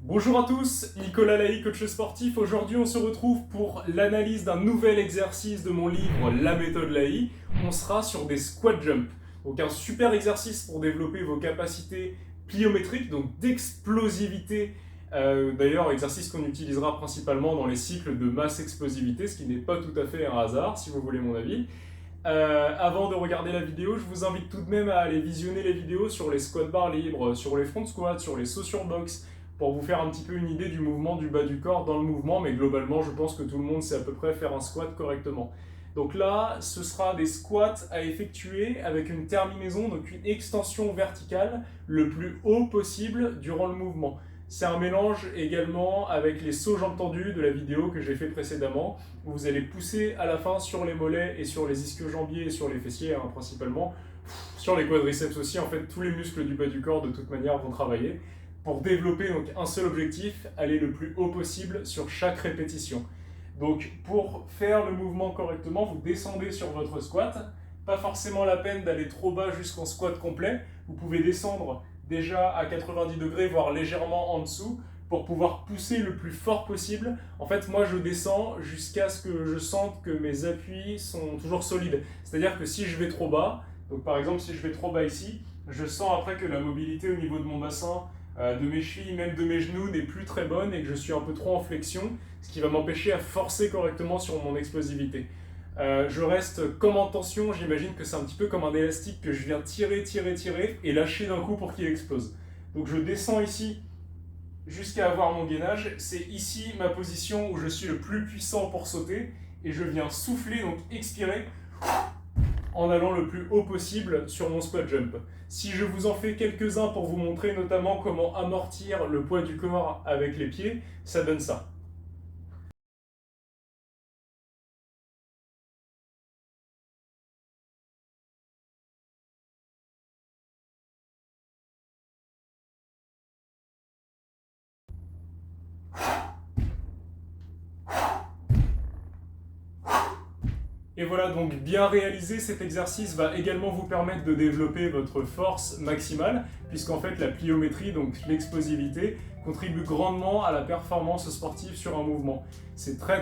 Bonjour à tous, Nicolas Laï, coach sportif. Aujourd'hui, on se retrouve pour l'analyse d'un nouvel exercice de mon livre La méthode Laï. On sera sur des squat jumps. Donc un super exercice pour développer vos capacités pliométriques, donc d'explosivité. D'ailleurs, exercice qu'on utilisera principalement dans les cycles de masse explosivité, ce qui n'est pas tout à fait un hasard, si vous voulez mon avis. Avant de regarder la vidéo, je vous invite tout de même à aller visionner les vidéos sur les squat bars libres, sur les front squats, sur les sauts sur box, pour vous faire un petit peu une idée du mouvement du bas du corps dans le mouvement, mais globalement, je pense que tout le monde sait à peu près faire un squat correctement. Donc là, ce sera des squats à effectuer avec une terminaison, donc une extension verticale le plus haut possible durant le mouvement. C'est un mélange également avec les sauts jambes tendues de la vidéo que j'ai fait précédemment, où vous allez pousser à la fin sur les mollets et sur les ischio-jambiers et sur les fessiers principalement, sur les quadriceps aussi. En fait, tous les muscles du bas du corps de toute manière vont travailler pour développer donc un seul objectif, aller le plus haut possible sur chaque répétition. Donc pour faire le mouvement correctement, vous descendez sur votre squat. Pas forcément la peine d'aller trop bas jusqu'en squat complet. Vous pouvez descendre déjà à 90 degrés, voire légèrement en dessous, pour pouvoir pousser le plus fort possible. En fait, moi, je descends jusqu'à ce que je sente que mes appuis sont toujours solides. C'est-à-dire que si je vais trop bas, donc par exemple, si je vais trop bas ici, je sens après que la mobilité au niveau de mon bassin, de mes chevilles, même de mes genoux, n'est plus très bonne et que je suis un peu trop en flexion, ce qui va m'empêcher à forcer correctement sur mon explosivité. Je reste comme en tension, j'imagine que c'est un petit peu comme un élastique que je viens tirer et lâcher d'un coup pour qu'il explose. Donc je descends ici jusqu'à avoir mon gainage, c'est ici ma position où je suis le plus puissant pour sauter et je viens souffler, donc expirer en allant le plus haut possible sur mon squat jump. Si je vous en fais quelques-uns pour vous montrer notamment comment amortir le poids du corps avec les pieds, ça donne ça. Et voilà, donc bien réalisé, cet exercice va également vous permettre de développer votre force maximale, puisqu'en fait la pliométrie, donc l'explosivité, contribue grandement à la performance sportive sur un mouvement. C'est très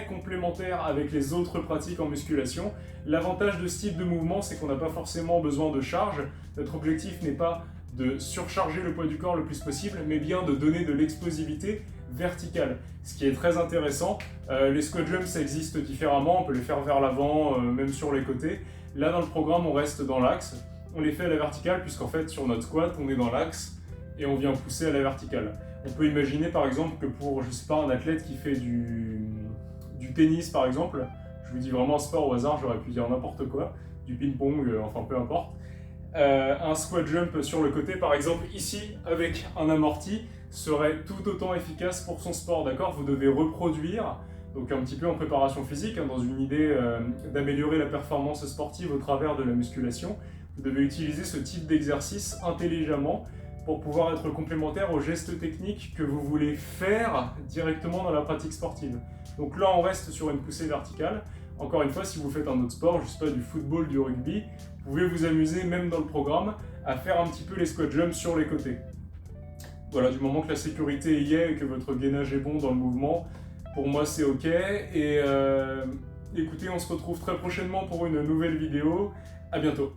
complémentaire avec les autres pratiques en musculation. L'avantage de ce type de mouvement, c'est qu'on n'a pas forcément besoin de charge. Notre objectif n'est pas de surcharger le poids du corps le plus possible, mais bien de donner de l'explosivité verticale. Ce qui est très intéressant. Les squat jumps, ça existe différemment, on peut les faire vers l'avant, même sur les côtés. Là, dans le programme, on reste dans l'axe. On les fait à la verticale, puisqu'en fait, sur notre squat, on est dans l'axe et on vient pousser à la verticale. On peut imaginer, par exemple, que pour, je sais pas, un athlète qui fait du tennis, par exemple, je vous dis vraiment un sport au hasard, j'aurais pu dire n'importe quoi, du ping-pong, enfin peu importe, un squat jump sur le côté, par exemple ici, avec un amorti, serait tout autant efficace pour son sport, d'accord? Vous devez reproduire, donc un petit peu en préparation physique, dans une idée d'améliorer la performance sportive au travers de la musculation. Vous devez utiliser ce type d'exercice intelligemment pour pouvoir être complémentaire aux gestes techniques que vous voulez faire directement dans la pratique sportive. Donc là, on reste sur une poussée verticale. Encore une fois, si vous faites un autre sport, je sais pas, du football, du rugby, vous pouvez vous amuser, même dans le programme, à faire un petit peu les squat jumps sur les côtés. Voilà, du moment que la sécurité y est et que votre gainage est bon dans le mouvement, pour moi c'est ok. Et écoutez, on se retrouve très prochainement pour une nouvelle vidéo. À bientôt.